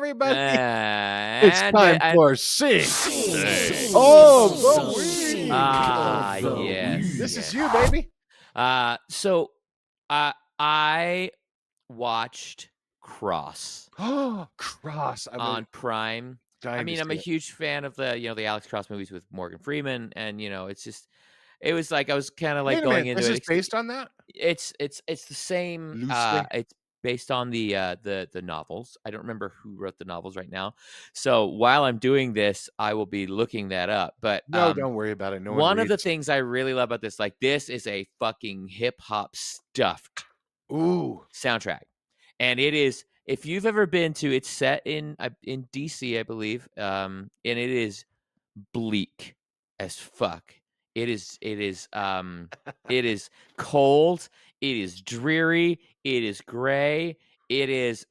everybody. It's And time for Sing. Oh, the week. yes. This yes. is you, baby. So I watched Cross Oh, Cross. on Prime. I mean, I'm a it. huge fan of the Alex Cross movies with Morgan Freeman, and it's just it was like I was kind of like Wait a going minute. into This is it. based on that? It's the same. Loosely. It's based on the novels. I don't remember who wrote the novels right now. So while I'm doing this, I will be looking that up. But No, don't worry about it. No one one of the reads. things I really love about this, like this is a fucking hip hop stuffed Ooh. soundtrack, and it is. If you've ever been to, it's set in DC, I believe, and it is bleak as fuck. It is it is cold, it is dreary, it is gray, it is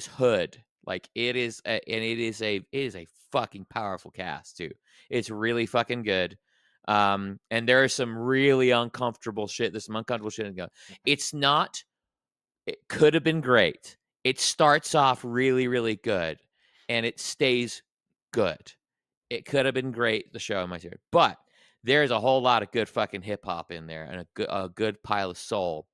hood. Like it is and it is a fucking powerful cast too. It's really fucking good. And there is some really uncomfortable shit. There's some uncomfortable shit in go. It's not it could have been great. It starts off really, really good and it stays good. It could have been great, the show in my series, but there's a whole lot of good fucking hip hop in there and a good pile of soul.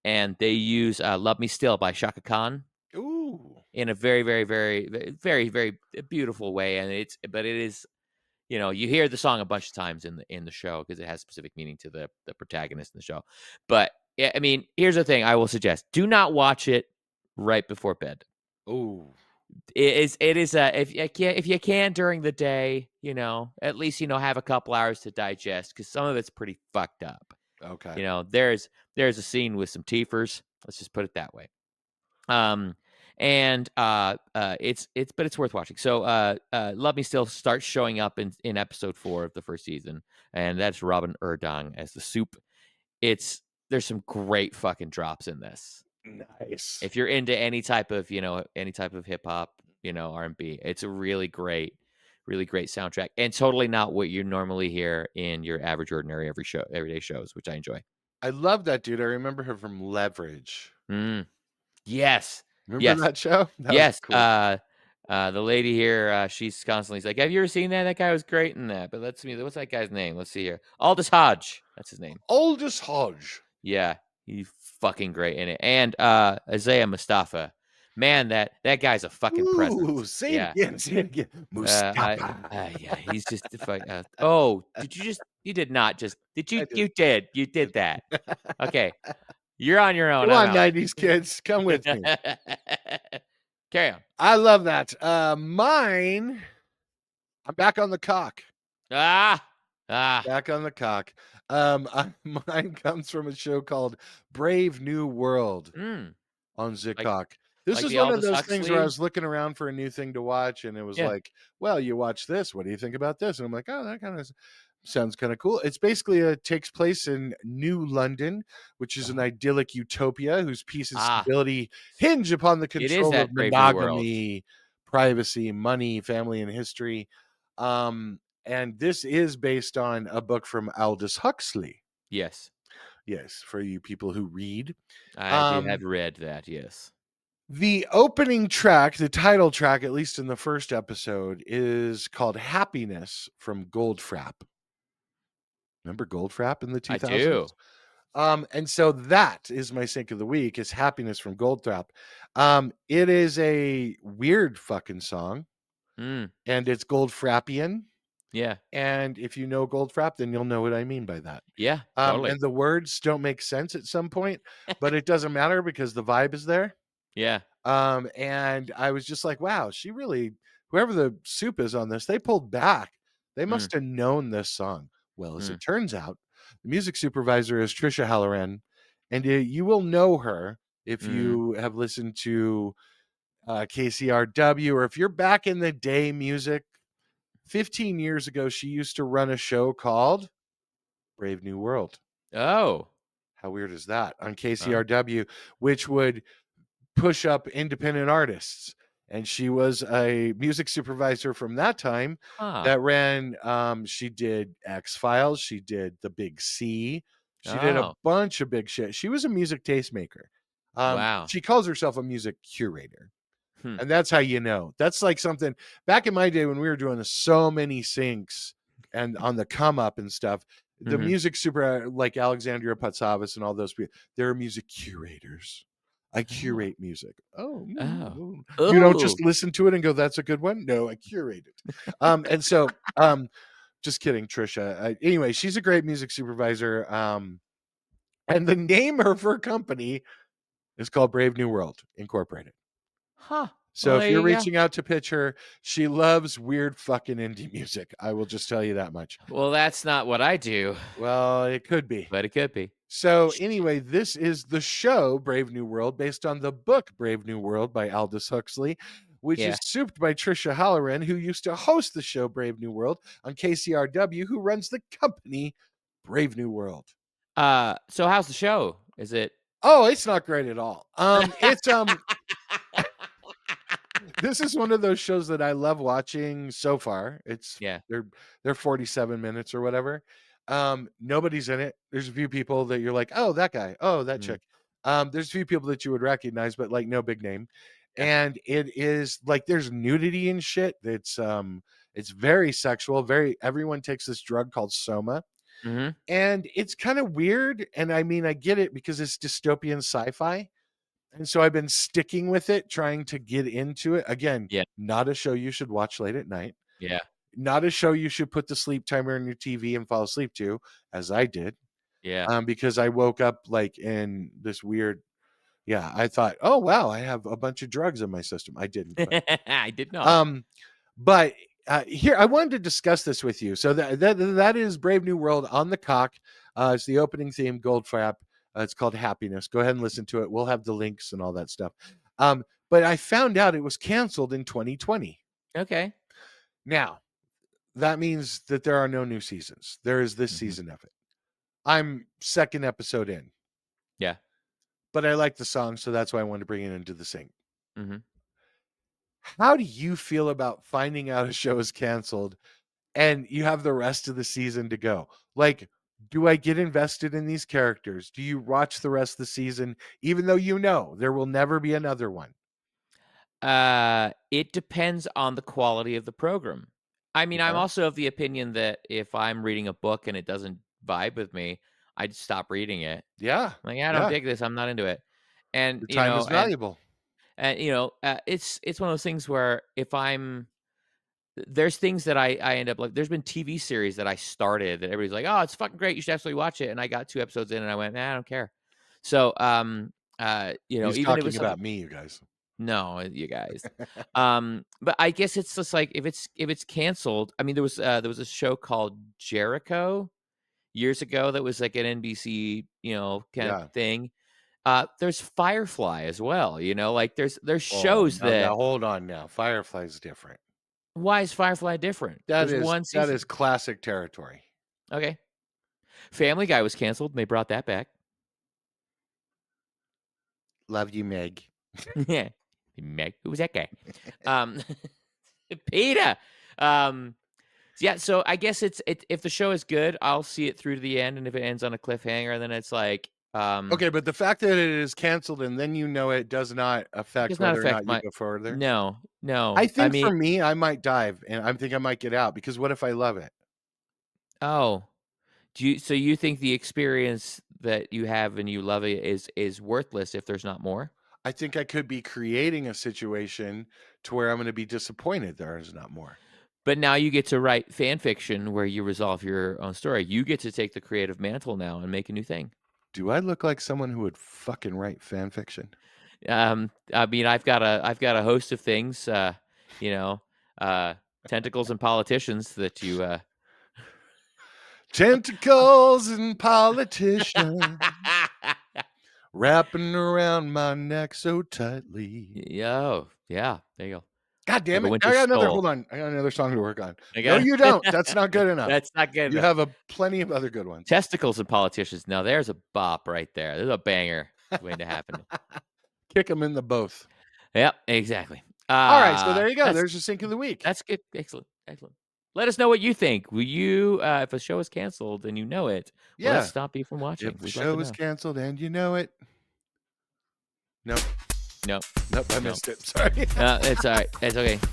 And they use "Love Me Still" by Shaka Khan Ooh. in a very, very, very, very, very beautiful way. And it is, you hear the song a bunch of times in the show because it has specific meaning to the protagonist in the show. But yeah, I mean, here's the thing: I will suggest do not watch it right before bed. Ooh. It is if you can during the day, at least have a couple hours to digest because some of it's pretty fucked up. Okay. There's a scene with some teefers. Let's just put it that way. And it's worth watching. So Love Me Still starts showing up in episode 4 of the first season, and that's Robin Erdang as the soup. There's some great fucking drops in this. Nice. If you're into any type of hip hop, R&B, it's a really great soundtrack, and totally not what you normally hear in your average, ordinary, everyday shows, which I enjoy. I love that dude. I remember her from Leverage. Yes. Remember that show? That yes. was cool. The lady here, she's constantly like, "Have you ever seen that? That guy was great in that." But what's that guy's name? Let's see here. Aldous Hodge. That's his name. Aldous Hodge. Yeah, he's fucking great in it. And Isaiah Mustafa. Man, that guy's a fucking presence. Say it again. Mustafa. Yeah, he's just oh, you did not just did you you did that. Okay. You're on your own. Come on, 90s kids. Come with me. Carry on. I love that. Mine, I'm back on the cock. Back on the cock. Mine comes from a show called Brave New World on Peacock. This is one of those things where I was looking around for a new thing to watch, and it was like, well, you watch this. What do you think about this? And I'm like, oh, that kind of sounds kind of cool. It's basically takes place in New London, which is an idyllic utopia whose peace and stability hinge upon the control of monogamy, privacy, money, family, and history. And this is based on a book from Aldous Huxley. Yes. Yes, for you people who read. I have read that, yes. The opening track, the title track, at least in the first episode, is called Happiness from Goldfrapp. Remember Goldfrapp in the 2000s? I do. And so that is my sync of the week, is Happiness from Goldfrapp. It is a weird fucking song, and it's Goldfrappian. Yeah. And if you know Goldfrapp, then you'll know what I mean by that. Yeah, totally. And the words don't make sense at some point, but it doesn't matter because the vibe is there. Yeah. And I was just like, wow, she really, whoever the soup is on this, they pulled back. They must have known this song. Well, as it turns out, the music supervisor is Trisha Halloran, and you will know her if you have listened to KCRW, or if you're back in the day music. 15 years ago, she used to run a show called Brave New World. Oh. How weird is that? On KCRW, which would push up independent artists. And she was a music supervisor from that time that ran, she did X-Files, she did The Big C, she did a bunch of big shit. She was a music tastemaker. Wow. She calls herself a music curator. Hmm. And that's how you know. That's like something back in my day when we were doing so many syncs and on the come up and stuff. The Mhm. music super like Alexandria Patsavas and all those people, they're music curators. I Oh. curate music. Oh, Oh. you don't Ooh. just listen to it and go, "That's a good one." No, I curate it. And so, just kidding, Trisha. Anyway, she's a great music supervisor. And the name of her company is called Brave New World Incorporated. Huh. So Well, if there you're you go. reaching out to pitch her, she loves weird fucking indie music. I will just tell you that much. Well, that's not what I do, Well, it could be. but it could be. So Sh anyway, this is the show Brave New World based on the book Brave New World by Aldous Huxley, which is Yeah. souped by Trisha Halloran, who used to host the show Brave New World on KCRW, who runs the company Brave New World. So how's the show? Is it Oh, it's not great at all. It's this is one of those shows that I love watching so far. It's Yeah. they're 47 minutes or whatever. Nobody's in it. There's a few people that you're like, "Oh, that guy. Oh, that Mm, chick." There's a few people that you would recognize, but like no big name. yeah. And it is like there's nudity and shit. It's very sexual. Very everyone takes this drug called soma. Mhm. And it's kind of weird. And I mean, I get it because it's dystopian sci-fi. And so I've been sticking with it, trying to get into it. Again, Yeah. not a show you should watch late at night. Yeah. Not a show you should put the sleep timer on your TV and fall asleep to, as I did, Yeah. because I woke up like in this weird. Yeah, I thought, oh wow, I have a bunch of drugs in my system. I didn't, but I did not. um, but here I wanted to discuss this with you. So that is Brave New World on the cock. It's the opening theme, Goldfrapp. It's called Happiness. Go ahead and listen to it. We'll have the links and all that stuff. But I found out it was canceled in 2020. Okay. Now that means that there are no new seasons. There is this Mhm. season of it. I'm second episode in, Yeah. but I like the song, so that's why I wanted to bring it into the sing. Mhm. How do you feel about finding out a show is canceled and you have the rest of the season to go? Like, do I get invested in these characters? Do you watch the rest of the season, even though you know there will never be another one? It depends on the quality of the program. I mean, I'm Okay. also of the opinion that if I'm reading a book and it doesn't vibe with me, I'd stop reading it. Yeah. Like, I don't Yeah. dig this. I'm not into it. And Your you time know, is valuable. it's one of those things where if I'm there's things that I end up like. There's been TV series that I started that everybody's like, oh, it's fucking great. You should absolutely watch it. And I got 2 episodes in and I went, nah, I don't care. So, He's even if it was talking something. about me, you guys. No, you guys. But I guess it's just like if it's canceled. I mean, there was a show called Jericho years ago that was like an NBC, kind of Yeah. thing. There's Firefly as well, like there's Oh, shows now that. hold on now. Firefly's different. Why is Firefly different? That There's is one that season. is classic territory. Okay. Family Guy was canceled, and they brought that back. Love you, Meg. Yeah. Meg, who was that guy? Um, Peter. Um, yeah, so I guess if the show is good, I'll see it through to the end, and if it ends on a cliffhanger, then it's like, Okay, but the fact that it is canceled and then you know it does not it affect does not whether or affect not you my. go further. No, I no. I think mean, for me, I might dive and I think I might get out because what if I love it? oh, so you think the experience that you have and you love it is worthless if there's not more? I think I could be creating a situation to where I'm going to be disappointed there is not more. But now you get to write fan fiction where you resolve your own story. You get to take the creative mantle now and make a new thing. Do I look like someone who would fucking write fan fiction? I mean, I've got a host of things, you know, uh, tentacles and politicians that you. Tentacles and politician wrapping around my neck so tightly. Yo, yeah, there you go. God Like damn a it. winter I got another, skull. hold on. I got another song to work on. I No, got you don't. That's not good enough. That's not good You enough. have a plenty of other good ones. Testicles and politicians. Now there's a bop right there. There's a banger waiting to happen. Kick them in the both. Yep, exactly. All right, so there you go. That's There's your sync of the week. that's good. Excellent, excellent. Let us know what you think. Will you, if a show is canceled and you know it, will that Yeah. stop you from watching? If the We'd love to show is know. canceled and you know it. Nope. Nope. Nope, I missed it. Sorry. It's all right. It's okay.